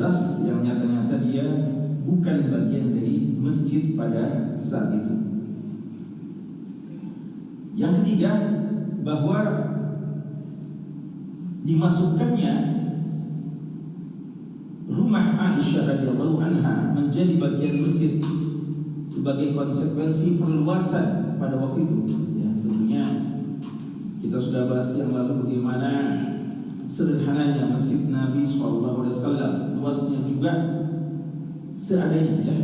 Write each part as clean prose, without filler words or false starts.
jelas yang nyata-nyata dia bukan bagian dari masjid pada saat itu. Yang ketiga, bahwa dimasukkannya rumah Aisyah radhiyallahu anha menjadi bagian masjid sebagai konsekuensi perluasan pada waktu itu. Ya, tentunya kita sudah bahas yang lalu bagaimana sederhananya masjid Nabi SAW, luasnya juga seadanya ya.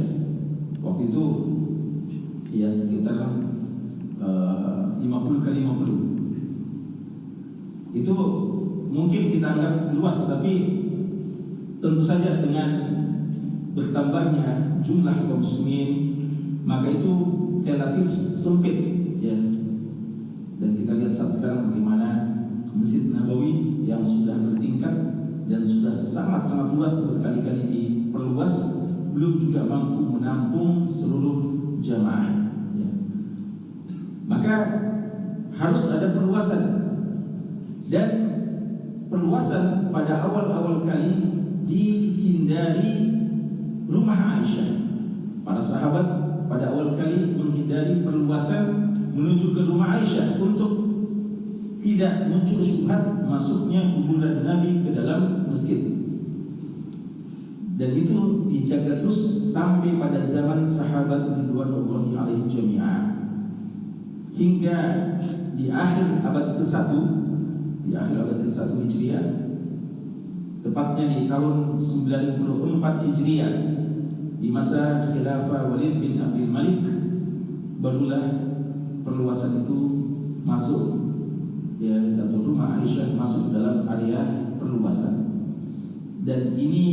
Waktu itu ya sekitar 50 kali 50. Itu mungkin kita anggap luas, tapi tentu saja dengan bertambahnya jumlah kaum muslimin maka itu relatif sempit ya. Dan kita lihat saat sekarang bagaimana Masjid Nabawi yang sudah bertingkat dan sudah sangat-sangat luas berkali-kali diperluas belum juga mampu menampung seluruh jamaah ya. Maka harus ada perluasan, dan perluasan pada awal-awal kali dihindari rumah Aisyah. Para sahabat pada awal kali menghindari perluasan menuju ke rumah Aisyah untuk tidak muncul syubhat masuknya kuburan Nabi ke dalam masjid. Dan itu dijaga terus sampai pada zaman sahabat ridwanullahi alaihim jami'ah, hingga di akhir abad ke-1, Hijriah, tepatnya di tahun 94 Hijriah, di masa khilafah Walid bin Abdul Malik, barulah perluasan itu masuk ya, atau rumah Aisyah masuk dalam area perluasan. Dan ini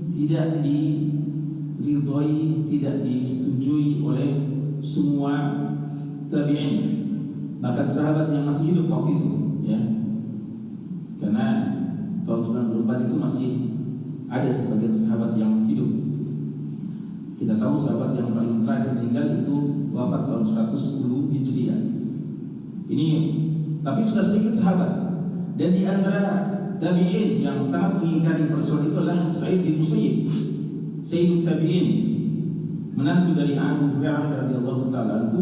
tidak diridhoi, tidak disetujui oleh semua tabi'in, bahkan sahabat yang masih hidup waktu itu ya. Karena tahun 94 itu masih ada sebagian sahabat yang hidup. Kita tahu sahabat yang paling terakhir meninggal itu wafat tahun 110 Hijriah. Ini tapi sudah sedikit sahabat. Dan di antara tabi'in yang sangat mengingkari persoalan itu adalah Sa'id bin Musayyib, Sayyidut Tabi'in, menantu dari Abu Hurairah radhiyallahu taala anhu.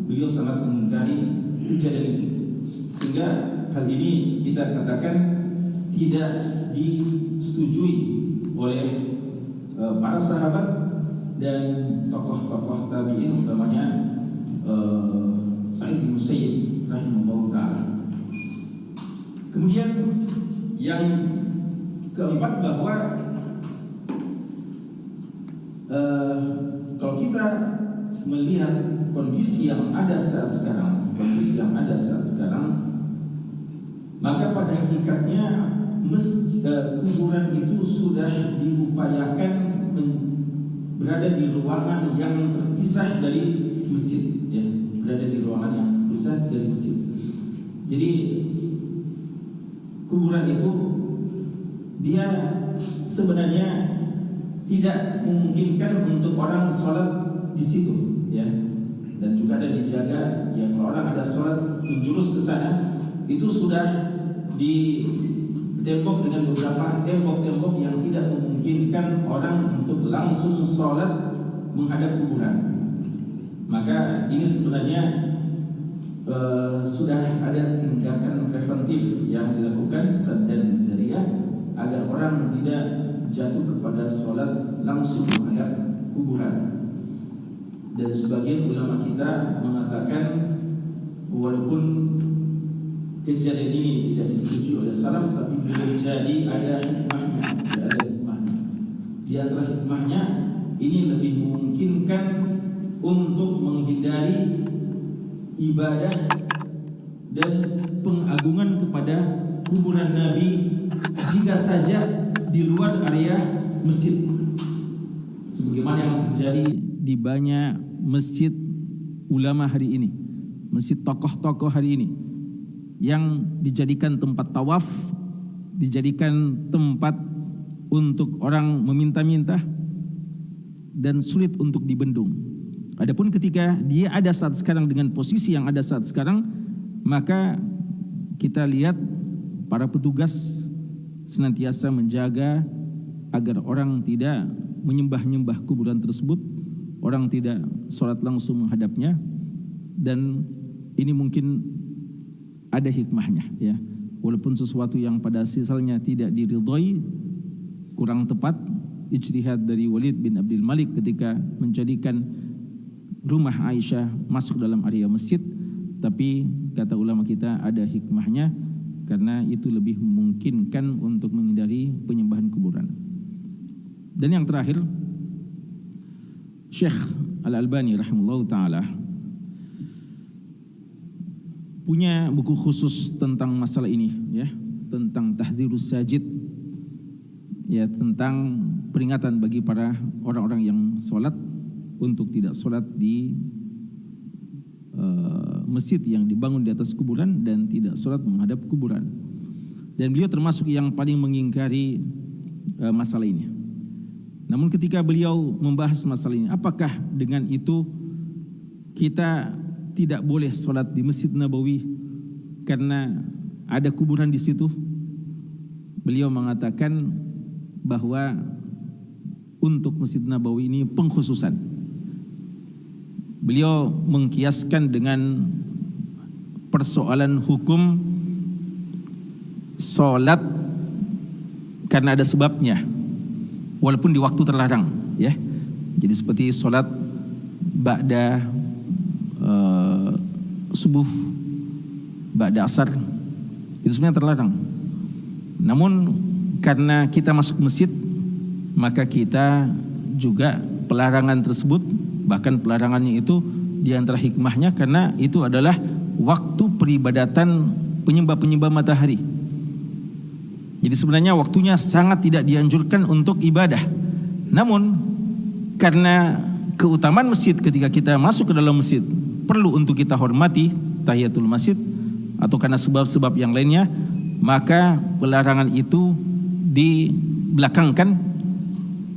Beliau sangat mengingkari kejadian itu, sehingga hal ini kita katakan tidak disetujui oleh para sahabat dan tokoh-tokoh tabi'in, utamanya Sa'id bin Musayyib rahimahullah ta'ala. Kemudian yang keempat, bahwa kalau kita melihat kondisi yang ada saat sekarang, maka pada hakikatnya kuburan itu sudah diupayakan berada di ruangan yang terpisah dari masjid ya, Jadi kuburan itu dia sebenarnya tidak memungkinkan untuk orang sholat di situ ya. Dan juga ada dijaga ya, kalau orang ada sholat menjurus ke sana, itu sudah ditembok dengan beberapa tembok-tembok yang tidak memungkinkan orang untuk langsung sholat menghadap kuburan. Maka ini sebenarnya sudah ada tindakan preventif yang dilakukan dan dzariyah agar orang tidak jatuh kepada sholat langsung menghadap kuburan. Dan sebagian ulama kita mengatakan walaupun kejadian ini tidak disetujui oleh salaf, tapi boleh jadi ada hikmahnya. Di antara hikmahnya, ini lebih memungkinkan untuk menghindari ibadah dan pengagungan kepada kuburan Nabi jika saja di luar area masjid, sebagaimana yang terjadi di banyak masjid ulama hari ini, masjid tokoh-tokoh hari ini, yang dijadikan tempat tawaf, dijadikan tempat untuk orang meminta-minta dan sulit untuk dibendung. Adapun ketika dia ada saat sekarang dengan posisi yang ada saat sekarang, maka kita lihat para petugas senantiasa menjaga agar orang tidak menyembah-nyembah kuburan tersebut, orang tidak sholat langsung menghadapnya, dan ini mungkin ada hikmahnya, ya. Walaupun sesuatu yang pada asalnya tidak diridhoi, kurang tepat ijtihad dari Walid bin Abdul Malik ketika menjadikan rumah Aisyah masuk dalam area masjid, tapi kata ulama kita ada hikmahnya karena itu lebih memungkinkan untuk menghindari penyembahan kuburan. Dan yang terakhir, Syekh Al-Albani rahimahullah ta'ala punya buku khusus tentang masalah ini, ya, tentang tahdzirus sajid, ya, tentang peringatan bagi para orang-orang yang sholat untuk tidak sholat di masjid yang dibangun di atas kuburan dan tidak sholat menghadap kuburan. Dan beliau termasuk yang paling mengingkari masalah ini. Namun ketika beliau membahas masalah ini, apakah dengan itu kita tidak boleh sholat di Masjid Nabawi karena ada kuburan di situ? Beliau mengatakan bahwa untuk Masjid Nabawi ini pengkhususan. Beliau mengkiaskan dengan persoalan hukum sholat karena ada sebabnya, walaupun di waktu terlarang, ya. Jadi seperti sholat ba'da subuh, ba'da asar, itu sebenarnya terlarang. Namun karena kita masuk masjid, maka kita juga pelarangan tersebut, bahkan pelarangannya itu di antara hikmahnya karena itu adalah waktu peribadatan penyembah-penyembah matahari. Jadi sebenarnya waktunya sangat tidak dianjurkan untuk ibadah. Namun karena keutamaan masjid ketika kita masuk ke dalam masjid perlu untuk kita hormati tahiyatul masjid atau karena sebab-sebab yang lainnya, maka pelarangan itu dibelakangkan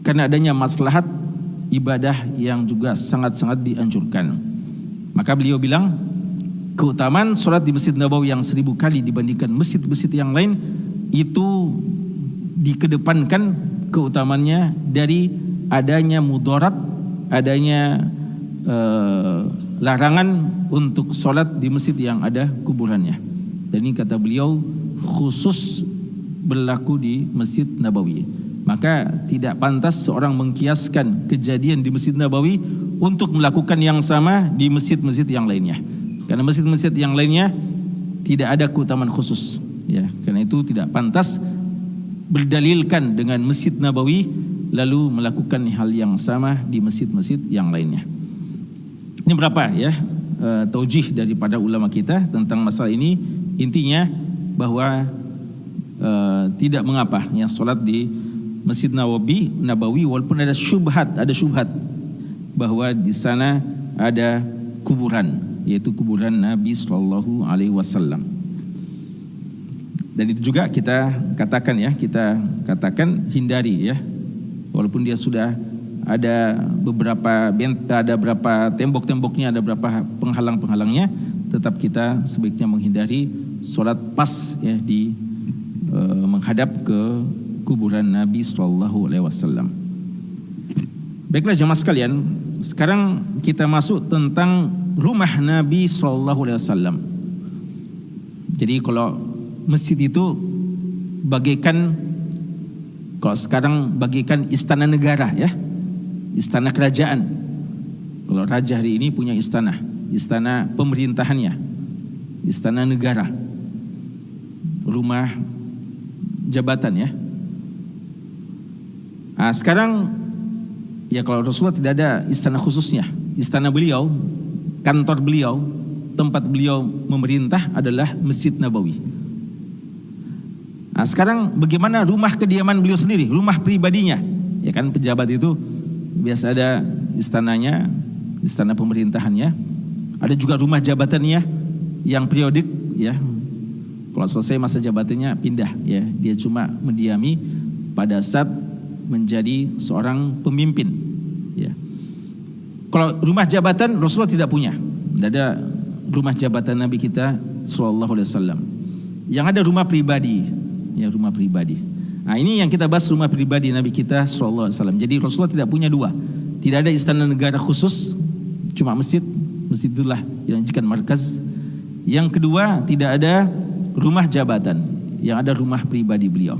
karena adanya maslahat ibadah yang juga sangat-sangat dianjurkan. Maka beliau bilang keutamaan sholat di Masjid Nabawi yang 1000 kali dibandingkan masjid-masjid yang lain itu dikedepankan keutamannya dari adanya mudarat, adanya larangan untuk sholat di masjid yang ada kuburannya. Dan ini kata beliau khusus berlaku di Masjid Nabawi. Maka tidak pantas seorang mengkiaskan kejadian di Masjid Nabawi untuk melakukan yang sama di masjid-masjid yang lainnya. Karena masjid-masjid yang lainnya tidak ada keutamaan khusus, ya. Karena itu tidak pantas berdalilkan dengan Masjid Nabawi lalu melakukan hal yang sama di masjid-masjid yang lainnya. Ini berapa, ya, taujih daripada ulama kita tentang masalah ini. Intinya bahwa tidak mengapa yang sholat di Masjid Nabawi walaupun ada syubhat bahwa di sana ada kuburan, yaitu kuburan Nabi Sallallahu Alaihi Wasallam. Dan itu juga kita katakan hindari, ya, walaupun dia sudah ada beberapa tembok-temboknya, ada beberapa penghalang-penghalangnya, tetap kita sebaiknya menghindari sholat pas, ya, di menghadap ke kuburan Nabi Sallallahu Alaihi Wasallam. Baiklah jemaah sekalian, sekarang kita masuk tentang rumah Nabi Sallallahu Alaihi Wasallam. Jadi kalau masjid itu bagaikan, kalau sekarang bagaikan istana negara, ya, istana kerajaan. Kalau raja hari ini punya istana pemerintahannya, istana negara, rumah jabatan, ya. Nah, sekarang ya kalau Rasulullah tidak ada istana khususnya, istana beliau, kantor beliau, tempat beliau memerintah adalah Masjid Nabawi. Nah, sekarang bagaimana rumah kediaman beliau sendiri, rumah pribadinya? Ya kan, pejabat itu biasa ada istananya, istana pemerintahannya. Ada juga rumah jabatannya yang periodik, ya. Kalau selesai masa jabatannya pindah, ya. Dia cuma mendiami pada saat menjadi seorang pemimpin, ya. Kalau rumah jabatan Rasulullah tidak punya. Tidak ada rumah jabatan Nabi kita Sallallahu Alaihi Wasallam. Yang ada rumah pribadi, ya, rumah pribadi. Nah, ini yang kita bahas rumah pribadi Nabi kita sallallahu alaihi wasallam. Jadi Rasulullah tidak punya dua. Tidak ada istana negara khusus, cuma masjid. Masjid itulah yang dijadikan markaz. Yang kedua, tidak ada rumah jabatan, yang ada rumah pribadi beliau.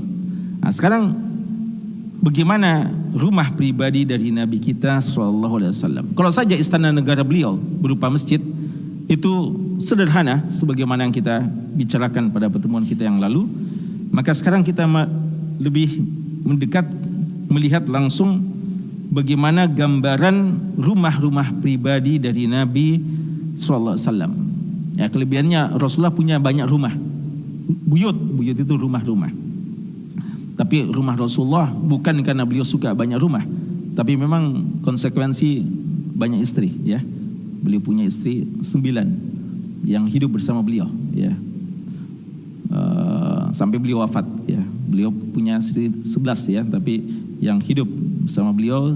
Nah, sekarang bagaimana rumah pribadi dari Nabi kita sallallahu alaihi wasallam? Kalau saja istana negara beliau berupa masjid, itu sederhana sebagaimana yang kita bicarakan pada pertemuan kita yang lalu, maka sekarang kita lebih mendekat melihat langsung bagaimana gambaran rumah-rumah pribadi dari Nabi sallallahu alaihi wasallam. Ya, kelebihannya Rasulullah punya banyak rumah. Buyut itu rumah-rumah. Tapi rumah Rasulullah bukan karena beliau suka banyak rumah, tapi memang konsekuensi banyak istri, ya. Beliau punya istri 9 yang hidup bersama beliau, ya. Sampai beliau wafat, ya. Beliau punya istri 11, ya, tapi yang hidup bersama beliau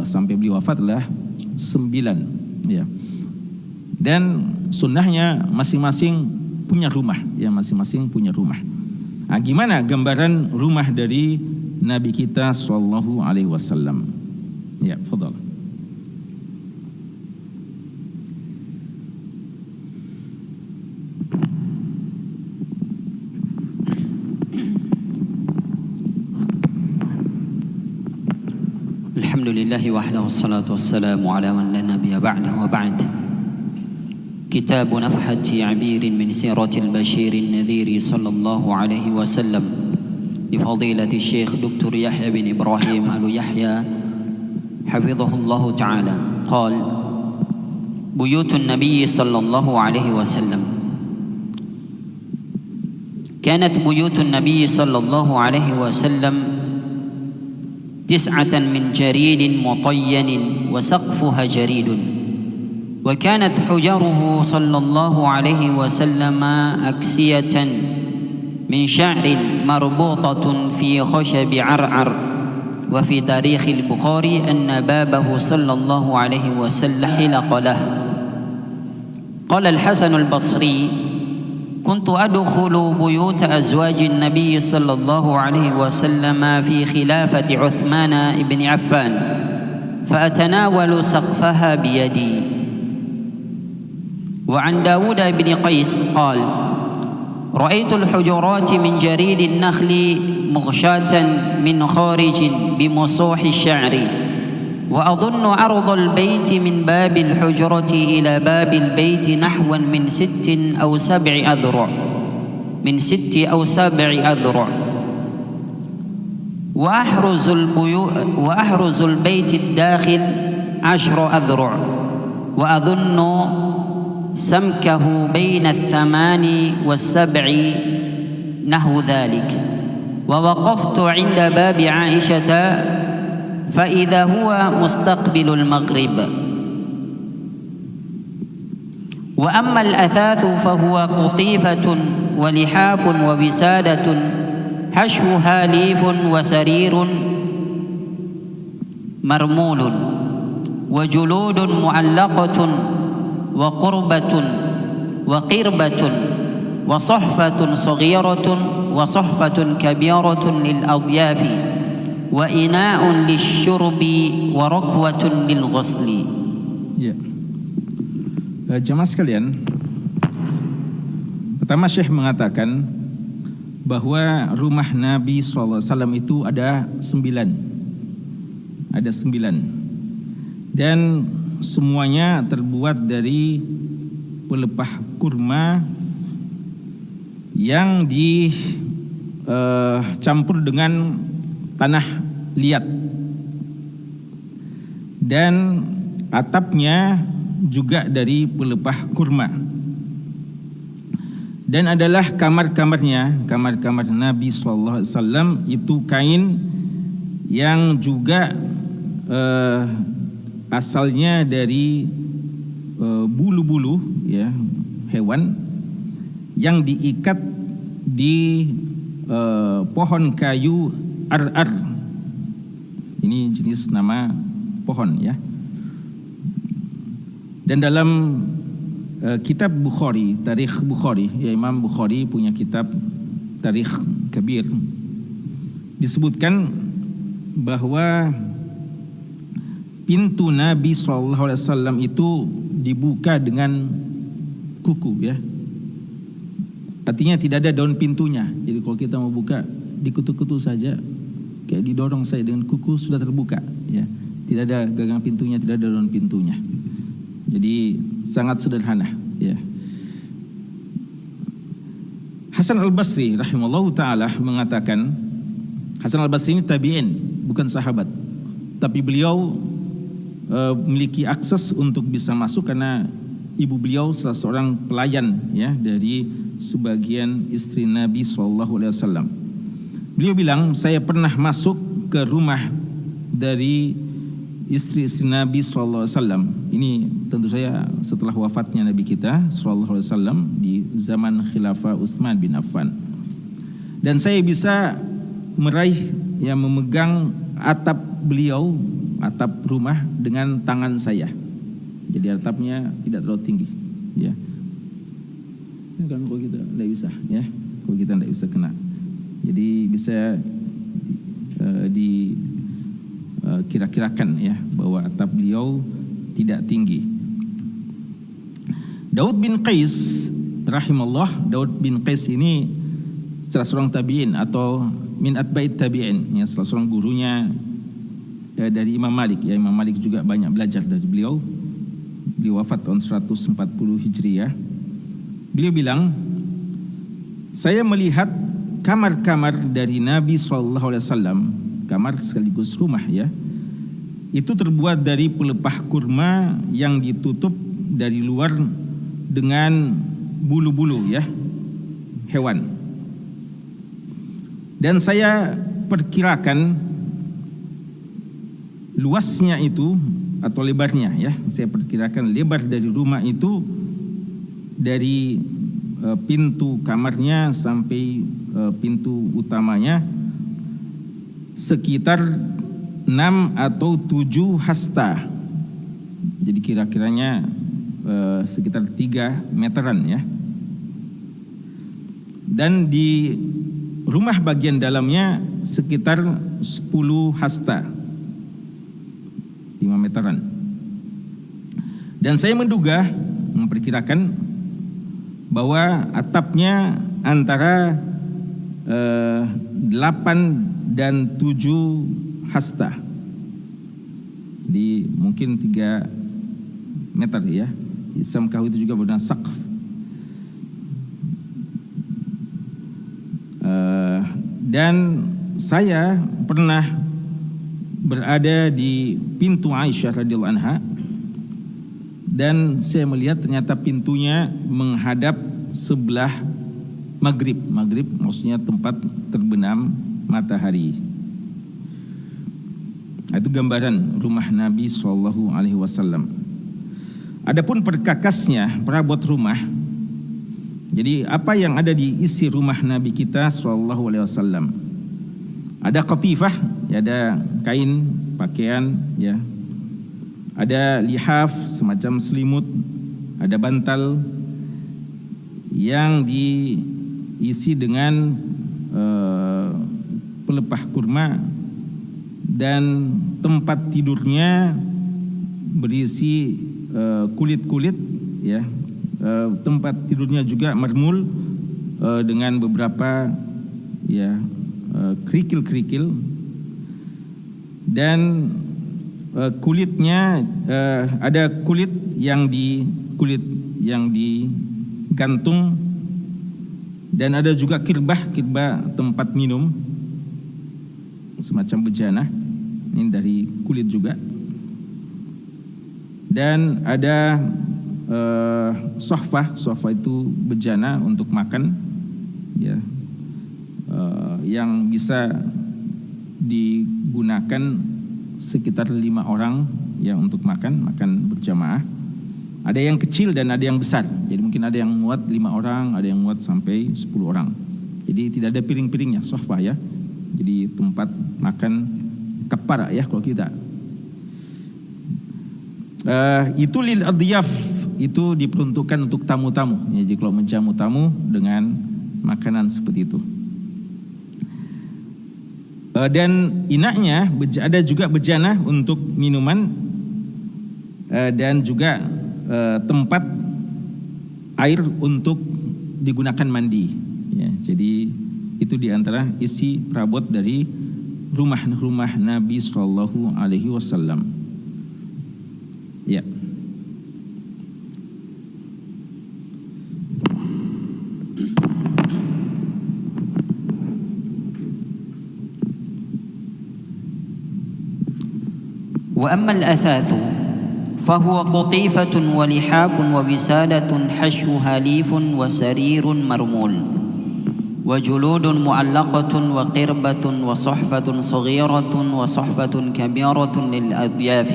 sampai beliau wafat adalah 9, ya. Dan sunnahnya masing-masing punya rumah, ya, masing-masing punya rumah. Nah, gimana gambaran rumah dari Nabi kita sallallahu alaihi wasallam? Ya, fadhal. Alhamdulillah wahdahu wassalatu wassalamu ala man la nabiyya ba'dahu wa ba'd. كتاب نفحة عبير من سيرة البشير النذير صلى الله عليه وسلم لفضيلة الشيخ دكتور يحيى بن إبراهيم آل يحيى حفظه الله تعالى قال: بيوت النبي صلى الله عليه وسلم. كانت بيوت النبي صلى الله عليه وسلم 9 من جريد مطين وسقفها جريد، وكانت حجره صلى الله عليه وسلم أكسية من شعر مربوطة في خشب عرعر. وفي تاريخ البخاري أن بابه صلى الله عليه وسلم حلق له. قال الحسن البصري: كنت أدخل بيوت أزواج النبي صلى الله عليه وسلم في خلافة عثمان بن عفان فأتناول سقفها بيدي. وعن داود بن قيس قال: رأيت الحجرات من جريد النخل مغشاة من خارج بمصوح الشعر، وأظن عرض البيت من باب الحجرة إلى باب البيت نحو من 6 أو 7 أذرع، من 6 أو 7 أذرع. وأحرز البيت الداخل 10 أذرع، وأظن سمكه بين 8 و7 نحو ذلك. ووقفت عند باب عائشة فإذا هو مستقبل المغرب. وأما الأثاث فهو قطيفة ولحاف ووسادة حشوها ليف وسرير مرمول وجلود معلقة وقربة وقربة وصحفة صغيرة وصحفة كبيرة للأضياف وإناء للشرب وركوة للغسل. Ya. Jemaah sekalian, pertama Syekh mengatakan bahwa rumah Nabi SAW itu ada 9. Ada 9. Dan semuanya terbuat dari pelepah kurma yang dicampur dengan tanah liat, dan atapnya juga dari pelepah kurma. Dan adalah kamar-kamar Nabi SAW itu kain yang juga asalnya dari bulu-bulu, ya, hewan yang diikat di pohon kayu ar-ar. Ini jenis nama pohon, ya. Dan dalam kitab Bukhari, Tarikh Bukhari, ya, Imam Bukhari punya kitab Tarikh Kabir, disebutkan bahwa pintu Nabi SAW itu dibuka dengan kuku, ya. Artinya tidak ada daun pintunya. Jadi kalau kita mau buka, dikutuk-kutuk saja, kayak didorong saya dengan kuku, sudah terbuka, ya. Tidak ada gagang pintunya, tidak ada daun pintunya. Jadi sangat sederhana, ya. Hasan Al-Basri rahimallahu taala mengatakan, Hasan Al-Basri ini tabi'in, bukan sahabat, tapi beliau memiliki akses untuk bisa masuk karena ibu beliau salah seorang pelayan, ya, dari sebagian istri Nabi SAW. Beliau bilang, saya pernah masuk ke rumah dari istri-istri Nabi SAW. Ini tentu saya setelah wafatnya Nabi kita SAW di zaman Khilafah Utsman bin Affan. Dan saya bisa meraih, ya, memegang atap beliau, atap rumah dengan tangan saya. Jadi atapnya tidak terlalu tinggi, ya. Ini kan kalau kita tidak bisa, ya, kalau kita tidak bisa kena. Jadi bisa kira-kirakan, ya, bahwa atap beliau tidak tinggi. Daud bin Qais rahimallah, Daud bin Qais ini salah seorang tabi'in atau min atba'it tabi'in, ya, salah seorang gurunya dari Imam Malik, ya. Imam Malik juga banyak belajar dari beliau. Beliau wafat tahun 140 Hijriah. Beliau bilang, saya melihat kamar-kamar dari Nabi SAW, kamar sekaligus rumah, ya, itu terbuat dari pelepah kurma yang ditutup dari luar dengan bulu-bulu, ya, hewan. Dan saya perkirakan luasnya itu atau lebarnya, ya, saya perkirakan lebar dari rumah itu dari pintu kamarnya sampai pintu utamanya sekitar 6 atau 7 hasta. Jadi kira-kiranya sekitar 3 meteran, ya. Dan di rumah bagian dalamnya sekitar 10 hasta, 5 meteran. Dan saya menduga, memperkirakan bahwa atapnya antara 8 dan 7 hasta. Jadi mungkin 3 meter, ya. Samkah itu juga bernama saqf. Dan saya pernah berada di pintu Aisyah radhiyallahu anha, dan saya melihat ternyata pintunya menghadap sebelah maghrib. Maghrib maksudnya tempat terbenam matahari. Itu gambaran rumah Nabi SAW. Adapun perkakasnya, perabot rumah, jadi apa yang ada di isi rumah Nabi kita SAW? Ada qatifah, ya, ada kain pakaian, ya. Ada lihaf semacam selimut, ada bantal yang diisi dengan pelepah kurma, dan tempat tidurnya berisi kulit-kulit, ya. Tempat tidurnya juga marmul dengan beberapa, ya, kerikil-kerikil, dan kulitnya ada kulit yang digantung, dan ada juga kirbah tempat minum semacam bejana, ini dari kulit juga. Dan ada sohfah itu bejana untuk makan, ya, yang bisa digunakan sekitar 5 orang, ya, untuk makan berjamaah. Ada yang kecil dan ada yang besar. Jadi mungkin ada yang muat 5 orang, ada yang muat sampai 10 orang. Jadi tidak ada piring-piringnya, sohfah, ya. Jadi tempat makan kapara, ya, kalau kita. Itu lil adiyaf, itu diperuntukkan untuk tamu-tamu. Ya, jadi kalau menjamu tamu dengan makanan seperti itu. Dan inaknya ada juga bejana untuk minuman dan juga tempat air untuk digunakan mandi. Ya, jadi itu diantara isi perabot dari rumah-rumah Nabi Sallallahu Alaihi Wasallam. Ya. وأما الأثاث فهو قطيفة ولحاف وبسادة حشوها ليف وسرير مرمول وجلود معلقة وقربة وصحفة صغيرة وصحفة كبيرة للأضياف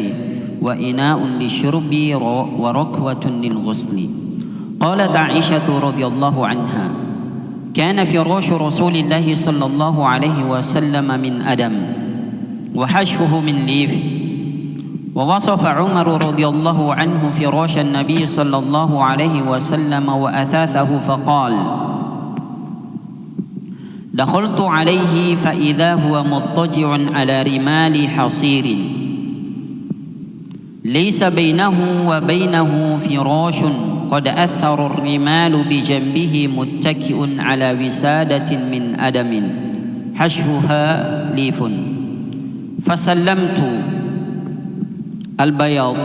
وإناء للشرب وركوة للغسل. قالت عائشة رضي الله عنها: كان فراش رسول الله صلى الله عليه وسلم من أدم وحشفه من ليف. ووصف عمر رضي الله عنه فراش النبي صلى الله عليه وسلم وأثاثه فقال: دخلت عليه فإذا هو مضطجع على رمال حصير ليس بينه وبينه فراش قد أثر الرمال بجنبه متكئ على وسادة من أدم حشوها ليف. فسلمت البياض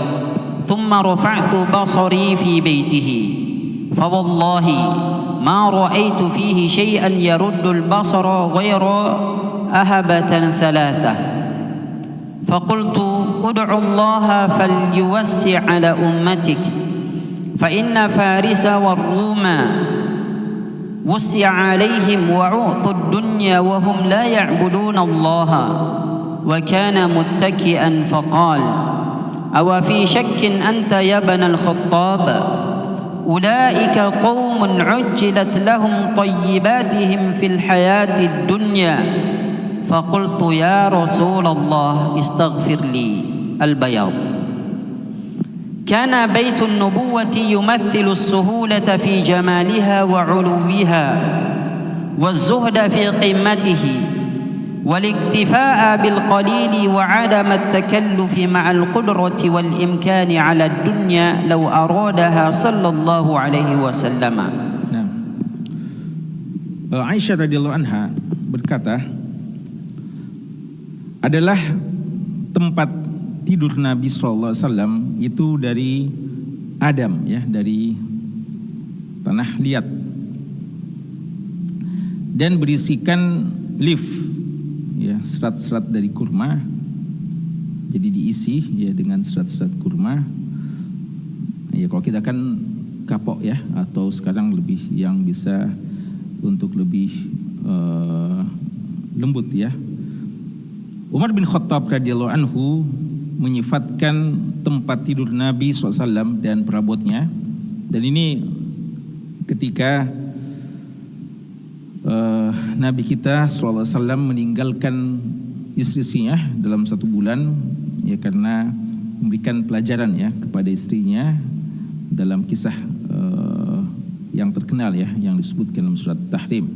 ثم رفعت بصري في بيته فوالله ما رأيت فيه شيئا يرد البصر غير أهبة ثلاثة. فقلت: ادع الله فليوسع على أمتك فإن فارس والروم وسع عليهم وعطوا الدنيا وهم لا يعبدون الله. وكان متكئا فقال: أو في شك أنت يا ابن الخطاب؟ أولئك قوم عجلت لهم طيباتهم في الحياة الدنيا. فقلت: يا رسول الله استغفر لي البياض. كان بيت النبوة يمثل السهولة في جمالها وعلوها والزهد في قمته والاكتفاء بالقليل وعدم التكلف مع القدرة والإمكان على الدنيا لو أرادها صلى الله عليه وسلم. Aisyah radhiyallahu anha berkata, adalah tempat tidur Nabi sallallahu alaihi wasallam itu dari Adam, ya, dari tanah liat, dan berisikan lif, ya, serat-serat dari kurma. Jadi diisi, ya, dengan serat-serat kurma. Ya, kalau kita kan kapok, ya, atau sekarang lebih yang bisa untuk lebih lembut, ya. Umar bin Khattab radhiyallahu anhu menyifatkan tempat tidur Nabi SAW dan perabotnya, dan ini ketika Nabi kita SAW meninggalkan istrinya dalam 1 bulan, ya, karena memberikan pelajaran, ya, kepada istrinya dalam kisah yang terkenal, ya, yang disebutkan dalam surat Tahrim.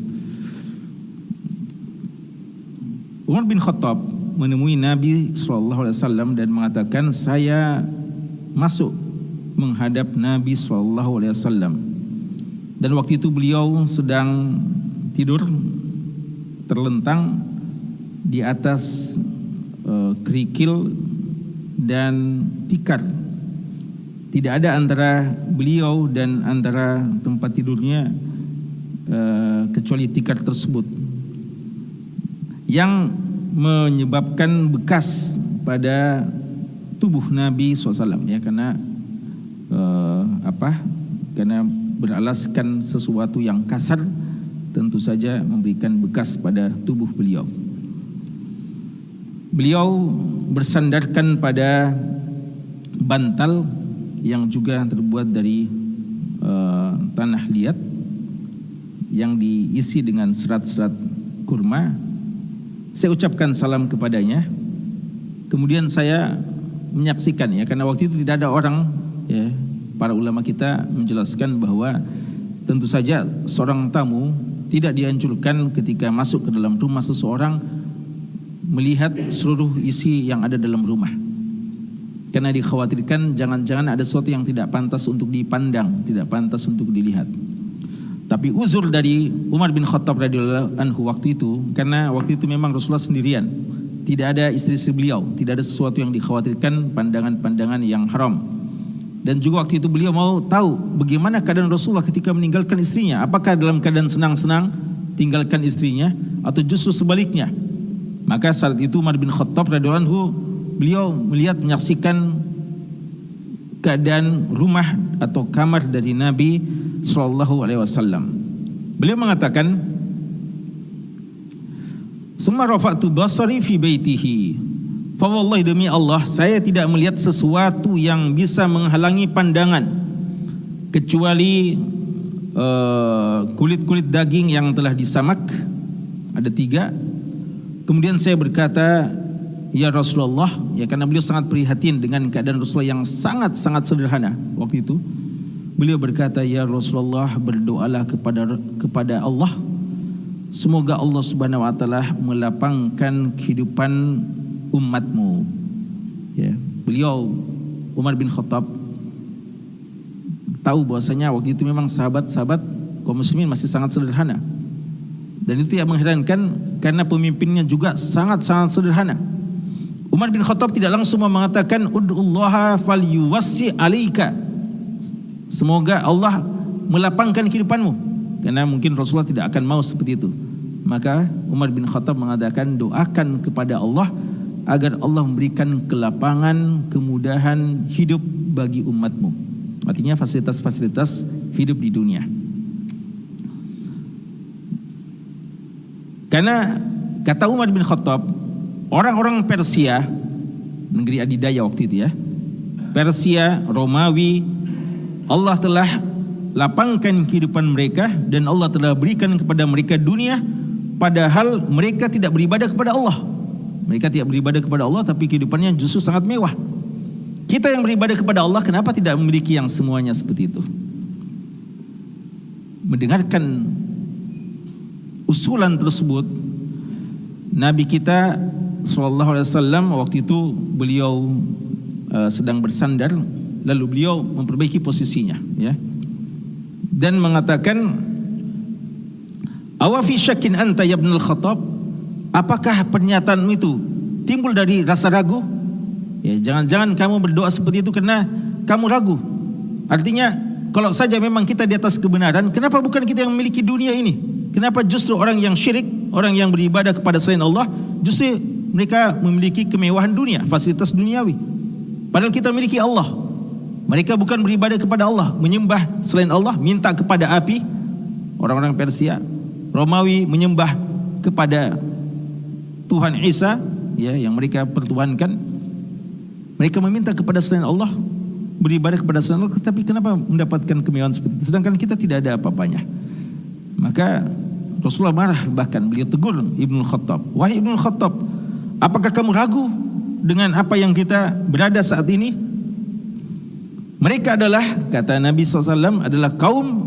Umar bin Khattab menemui Nabi SAW dan mengatakan, saya masuk menghadap Nabi SAW, dan waktu itu beliau sedang tidur terlentang di atas kerikil dan tikar. Tidak ada antara beliau dan antara tempat tidurnya kecuali tikar tersebut, yang menyebabkan bekas pada tubuh Nabi SAW, ya, karena karena beralaskan sesuatu yang kasar, tentu saja memberikan bekas pada tubuh beliau. Beliau bersandarkan pada bantal yang juga terbuat dari tanah liat yang diisi dengan serat-serat kurma. Saya ucapkan salam kepadanya, kemudian saya menyaksikan, ya, karena waktu itu tidak ada orang, ya. Para ulama kita menjelaskan bahwa tentu saja seorang tamu tidak dianjurkan ketika masuk ke dalam rumah seseorang melihat seluruh isi yang ada dalam rumah. Karena dikhawatirkan jangan-jangan ada sesuatu yang tidak pantas untuk dipandang, tidak pantas untuk dilihat. Tapi uzur dari Umar bin Khattab radhiyallahu anhu waktu itu, karena waktu itu memang Rasulullah sendirian, tidak ada istri-istri beliau, tidak ada sesuatu yang dikhawatirkan, pandangan-pandangan yang haram. Dan juga waktu itu beliau mau tahu bagaimana keadaan Rasulullah ketika meninggalkan istrinya. Apakah dalam keadaan senang-senang tinggalkan istrinya atau justru sebaliknya. Maka saat itu Umar bin Khattab radhiyallahu anhu, beliau melihat, menyaksikan keadaan rumah atau kamar dari Nabi sallallahu alaihi wasallam. Beliau mengatakan, "Summa rafa'tu basari fi baitihi." Fa wallahi, demi Allah, saya tidak melihat sesuatu yang bisa menghalangi pandangan kecuali kulit-kulit daging yang telah disamak, ada 3. Kemudian saya berkata, "Ya Rasulullah," ya, karena beliau sangat prihatin dengan keadaan Rasulullah yang sangat-sangat sederhana waktu itu. Beliau berkata, "Ya Rasulullah, berdoalah kepada Allah, semoga Allah Subhanahu wa taala melapangkan kehidupan umatmu." Ya, beliau Umar bin Khattab tahu bahwasanya waktu itu memang sahabat-sahabat kaum muslimin masih sangat sederhana. Dan itu yang mengherankan karena pemimpinnya juga sangat-sangat sederhana. Umar bin Khattab tidak langsung mengatakan, "Ud'ullaha falyuwassi 'alaika." Semoga Allah melapangkan kehidupanmu. Karena mungkin Rasulullah tidak akan mau seperti itu. Maka Umar bin Khattab mengatakan, doakan kepada Allah agar Allah memberikan kelapangan, kemudahan hidup bagi umatmu. Artinya fasilitas-fasilitas hidup di dunia. Karena kata Umar bin Khattab, orang-orang Persia, negeri adidaya waktu itu ya, Persia, Romawi, Allah telah lapangkan kehidupan mereka dan Allah telah berikan kepada mereka dunia, padahal mereka tidak beribadah kepada Allah. Mereka tidak beribadah kepada Allah, tapi kehidupannya justru sangat mewah. Kita yang beribadah kepada Allah, kenapa tidak memiliki yang semuanya seperti itu? Mendengarkan usulan tersebut, Nabi kita sallallahu alaihi wasallam waktu itu beliau sedang bersandar, lalu beliau memperbaiki posisinya, ya, dan mengatakan, "Awa fi syakkin anta ya ibnul Khattab?" Apakah pernyataanmu itu timbul dari rasa ragu? Ya, jangan-jangan kamu berdoa seperti itu karena kamu ragu. Artinya, kalau saja memang kita di atas kebenaran, kenapa bukan kita yang memiliki dunia ini? Kenapa justru orang yang syirik, orang yang beribadah kepada selain Allah, justru mereka memiliki kemewahan dunia, fasilitas duniawi? Padahal kita memiliki Allah. Mereka bukan beribadah kepada Allah, menyembah selain Allah, minta kepada api. Orang-orang Persia, Romawi menyembah kepada Tuhan Isa, ya, yang mereka pertuhankan. Mereka meminta kepada selain Allah, beribadah kepada selain Allah, tapi kenapa mendapatkan kemewahan seperti itu? Sedangkan kita tidak ada apa-apanya. Maka Rasulullah marah, bahkan beliau tegur Ibnu Khattab, "Wahai Ibnu Khattab, apakah kamu ragu dengan apa yang kita berada saat ini?" Mereka adalah, kata Nabi SAW, adalah kaum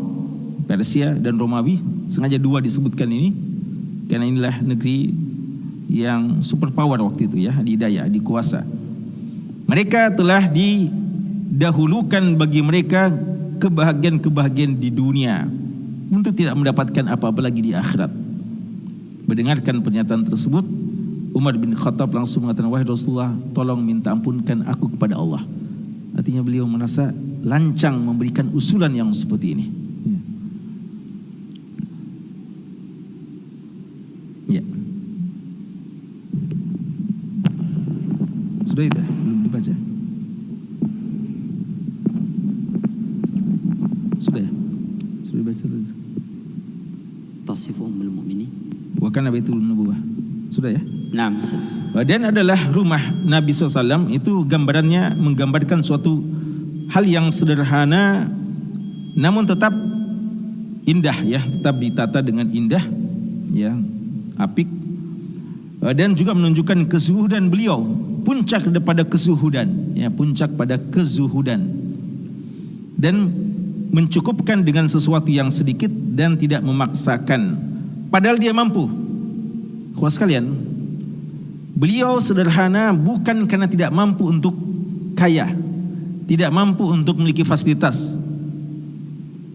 Persia dan Romawi. Sengaja 2 disebutkan ini, karena inilah negeri yang superpower waktu itu ya, didaya, dikuasa. Mereka telah didahulukan bagi mereka kebahagiaan-kebahagiaan di dunia untuk tidak mendapatkan apa-apa lagi di akhirat. Mendengarkan pernyataan tersebut, Umar bin Khattab langsung mengatakan, "Wahai Rasulullah, tolong minta ampunkan aku kepada Allah." Artinya beliau merasa lancang memberikan usulan yang seperti ini. Ya. Sudah itu? Belum dibaca? Sudah ya? Sudah dibaca dulu. Tasif Ummul Mukminin. Wa kana baitul nubuwah. Sudah ya? Naam. Dan adalah rumah Nabi SAW itu gambarannya menggambarkan suatu hal yang sederhana namun tetap indah ya, tetap ditata dengan indah ya, apik, dan juga menunjukkan kezuhudan beliau, puncak daripada kezuhudan ya, puncak pada kezuhudan, dan mencukupkan dengan sesuatu yang sedikit dan tidak memaksakan padahal dia mampu. Kawan sekalian, Beliau sederhana bukan karena tidak mampu untuk kaya, tidak mampu untuk memiliki fasilitas.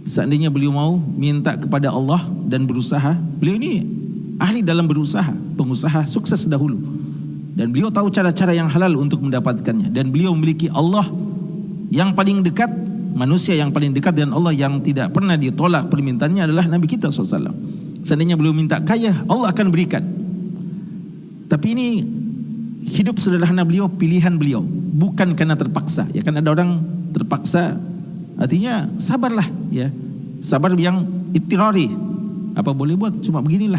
Seandainya beliau mau minta kepada Allah dan berusaha, beliau ini ahli dalam berusaha, pengusaha sukses dahulu, dan beliau tahu cara-cara yang halal untuk mendapatkannya. Dan beliau memiliki Allah yang paling dekat, manusia yang paling dekat dengan Allah yang tidak pernah ditolak permintaannya adalah Nabi kita SAW. Seandainya beliau minta kaya, Allah akan berikan. Tapi ini hidup sederhana beliau, pilihan beliau, bukan karena terpaksa. Ya kan ada orang terpaksa, artinya sabarlah, ya, sabar yang ittirari. Apa boleh buat, cuma beginilah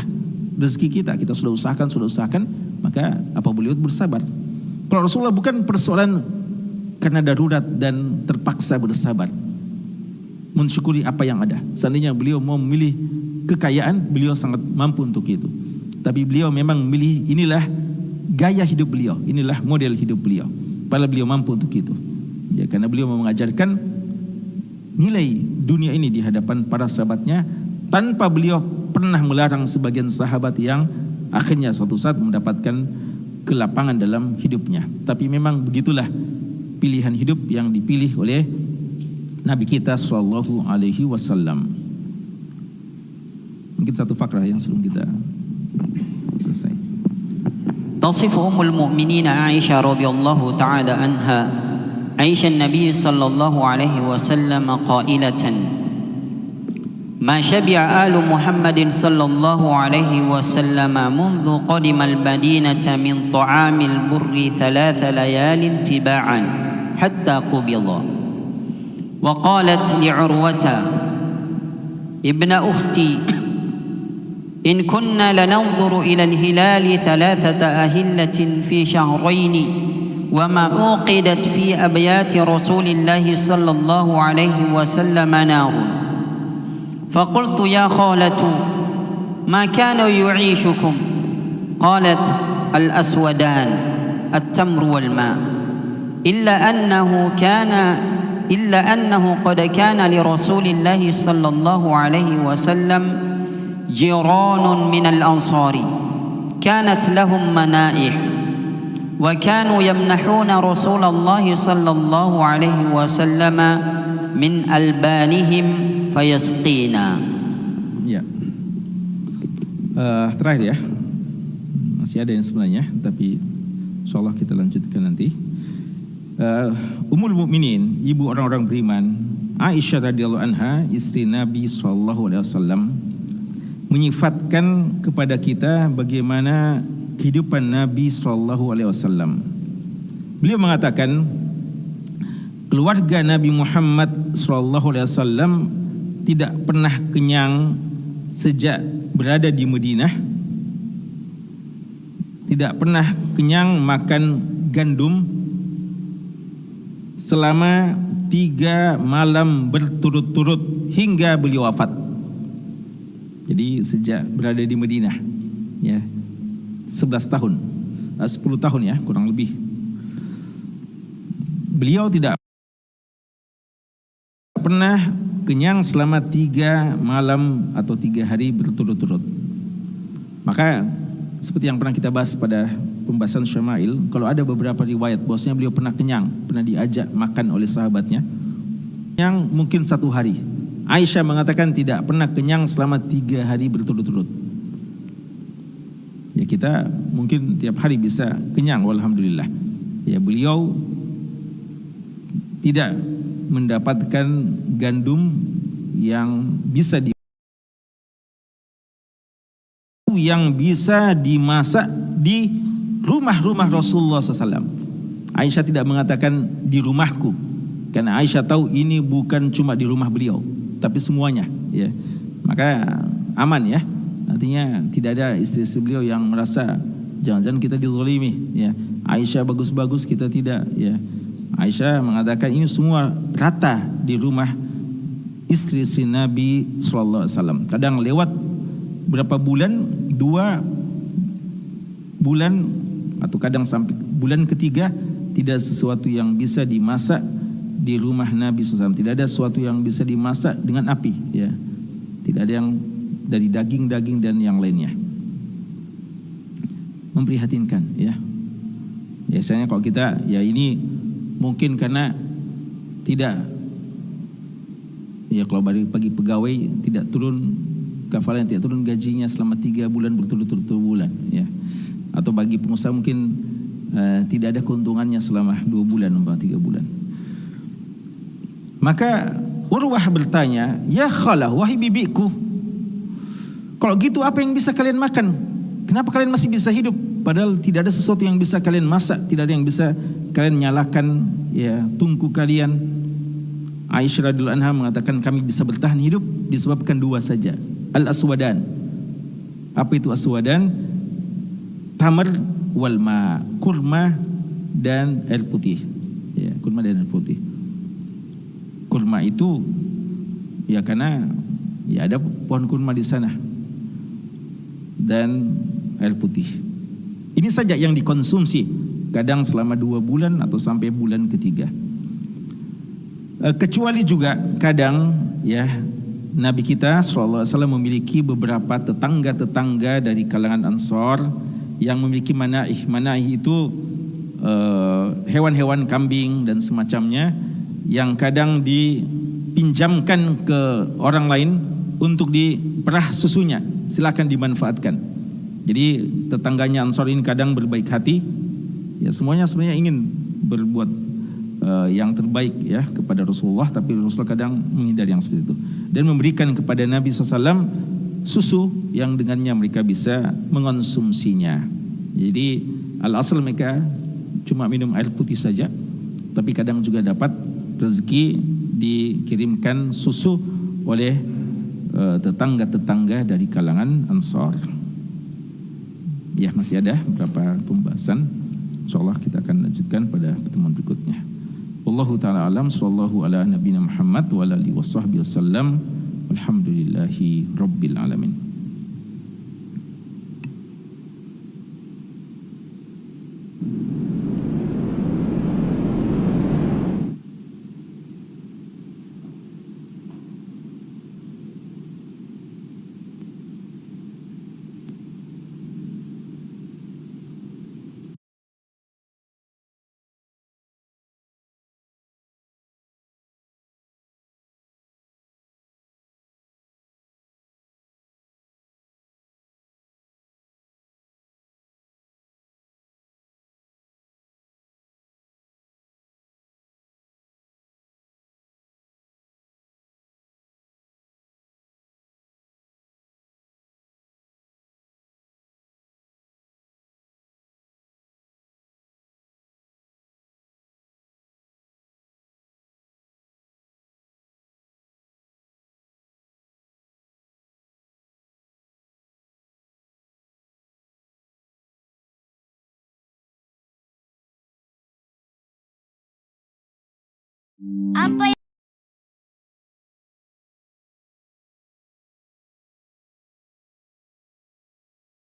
rezeki kita sudah usahakan, maka apa boleh buat, bersabar. Kalau Rasulullah bukan persoalan karena darurat dan terpaksa bersabar, mensyukuri apa yang ada. Seandainya beliau mau memilih kekayaan, beliau sangat mampu untuk itu. Tapi beliau memang memilih, inilah gaya hidup beliau, inilah model hidup beliau. Padahal beliau mampu untuk itu. Ya, karena beliau mau mengajarkan nilai dunia ini di hadapan para sahabatnya, tanpa beliau pernah melarang sebagian sahabat yang akhirnya suatu saat mendapatkan kelapangan dalam hidupnya. Tapi memang begitulah pilihan hidup yang dipilih oleh Nabi kita sallallahu alaihi wasallam. Mungkin satu fakrah yang sebelum kita selesai. تصف أم المؤمنين عائشة رضي الله تعالى عنها عيش النبي صلى الله عليه وسلم قائلة: ما شبع آل محمد صلى الله عليه وسلم منذ قدم المدينة من طعام البر 3 ليال تباعا حتى قبض. وقالت لعروة ابن أختي: إن كنا لننظر إلى الهلال 3 أهلة في شهرين وما أوقدت في أبيات رسول الله صلى الله عليه وسلم نار. فقلت: يا خالة ما كان يعيشكم؟ قالت: الأسودان التمر والماء، إلا أنه قد كان لرسول الله صلى الله عليه وسلم جيران من الأنصار كانت لهم منائح، وكانوا يمنحون رسول الله صلى الله عليه وسلم من ألبانهم فيسقينا. Ya, terakhir ya, masih ada yang sebenarnya, tapi insyaallah kita lanjutkan nanti. Ummul Mukminin, ibu orang-orang beriman, Aisyah radhiyallahu anha, istri Nabi sallallahu alaihi wasallam, menyifatkan kepada kita bagaimana kehidupan Nabi sallallahu alaihi wasallam. Beliau mengatakan, keluarga Nabi Muhammad sallallahu alaihi wasallam tidak pernah kenyang sejak berada di Madinah. Tidak pernah kenyang makan gandum selama 3 malam berturut-turut hingga beliau wafat. Jadi sejak berada di Madinah, ya, 11 tahun, 10 tahun ya kurang lebih, beliau tidak pernah kenyang selama 3 malam atau 3 hari berturut-turut. Maka seperti yang pernah kita bahas pada pembahasan Syama'il, kalau ada beberapa riwayat bahwasanya beliau pernah kenyang, pernah diajak makan oleh sahabatnya yang mungkin 1 hari. Aisyah mengatakan tidak pernah kenyang selama 3 hari berturut-turut. Ya, kita mungkin tiap hari bisa kenyang, alhamdulillah. Ya, beliau tidak mendapatkan gandum yang bisa dimasak di rumah-rumah Rasulullah SAW. Aisyah tidak mengatakan di rumahku, karena Aisyah tahu ini bukan cuma di rumah beliau, tapi semuanya, ya. Maka aman ya. Artinya tidak ada istri-istri beliau yang merasa jangan-jangan kita dizalimi, ya. Aisyah bagus-bagus, kita tidak, ya. Aisyah mengatakan ini semua rata di rumah istri-istri Nabi sallallahu alaihi wasallam. Kadang lewat berapa bulan, 2 bulan atau kadang sampai bulan ketiga tidak sesuatu yang bisa dimasak di rumah Nabi SAW. Tidak ada sesuatu yang bisa dimasak dengan api, ya. Tidak ada yang dari daging-daging dan yang lainnya. memprihatinkan ya. Biasanya kalau kita ya ini mungkin karena tidak ya kalau bagi pegawai tidak turun kafalah, tidak turun gajinya selama 3 bulan berturut-turut bulan ya. Atau bagi pengusaha mungkin tidak ada keuntungannya selama 2 bulan atau 3 bulan. Maka Urwah bertanya, "Ya khalah, wahai bibiku, kalau gitu apa yang bisa kalian makan? Kenapa kalian masih bisa hidup? Padahal tidak ada sesuatu yang bisa kalian masak, tidak ada yang bisa kalian nyalakan ya tungku kalian." Aisyah radhiyallahu anha mengatakan, kami bisa bertahan hidup disebabkan 2 saja. Al-aswadan. Apa itu aswadan? Tamar wal ma, kurma dan air putih. Ya, kurma dan air putih. Kurma itu ya karena ya ada pohon kurma di sana. Dan air putih. Ini saja yang dikonsumsi, kadang selama 2 bulan atau sampai bulan ketiga. Kecuali juga kadang ya Nabi kita SAW memiliki beberapa tetangga-tetangga dari kalangan Ansor yang memiliki manaih. Manaih itu hewan-hewan kambing dan semacamnya yang kadang dipinjamkan ke orang lain untuk diperah susunya. Silakan dimanfaatkan. Jadi tetangganya Ansor ini kadang berbaik hati, ya semuanya sebenarnya ingin berbuat yang terbaik ya kepada Rasulullah, tapi Rasulullah kadang menghindari yang seperti itu dan memberikan kepada Nabi SAW susu yang dengannya mereka bisa mengonsumsinya. Jadi al-asal mereka cuma minum air putih saja, tapi kadang juga dapat rezeki dikirimkan susu oleh tetangga-tetangga dari kalangan Ansor. Ya, masih ada beberapa pembahasan. InsyaAllah kita akan lanjutkan pada pertemuan berikutnya. Wallahu ta'ala alam, sallallahu ala nabiyina Muhammad wa ala alihi wasahbihi wasallam. Walhamdulillahi rabbil alamin. Apa